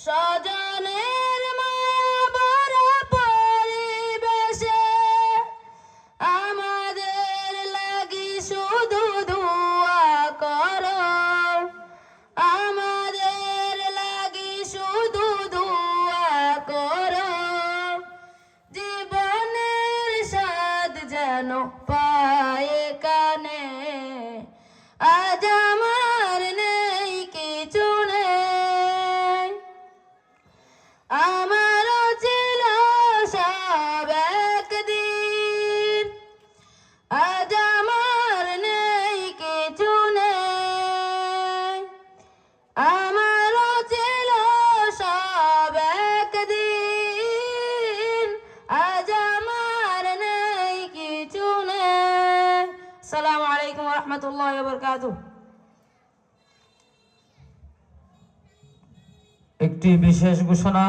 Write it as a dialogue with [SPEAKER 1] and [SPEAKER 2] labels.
[SPEAKER 1] স্বজনের মায়া ভরা পরিবেশে আমাদের লাগি শুধু দোয়া করো, আমাদের লাগি শুধু দোয়া করো। জীবনের স্বাদ যেন পায়ে কানে, আজ আমার নেই কিছু নেই। আমারও ছিল সব একদিন, আজ আমার নেই কিছু নেই। আমারও ছিল সব একদিন, আজ আমার নেই কিছু নেই। আসসালামু আলাইকুম ওয়া রাহমাতুল্লাহি ওয়া বারাকাতুহু।
[SPEAKER 2] একটি বিশেষ ঘোষণা।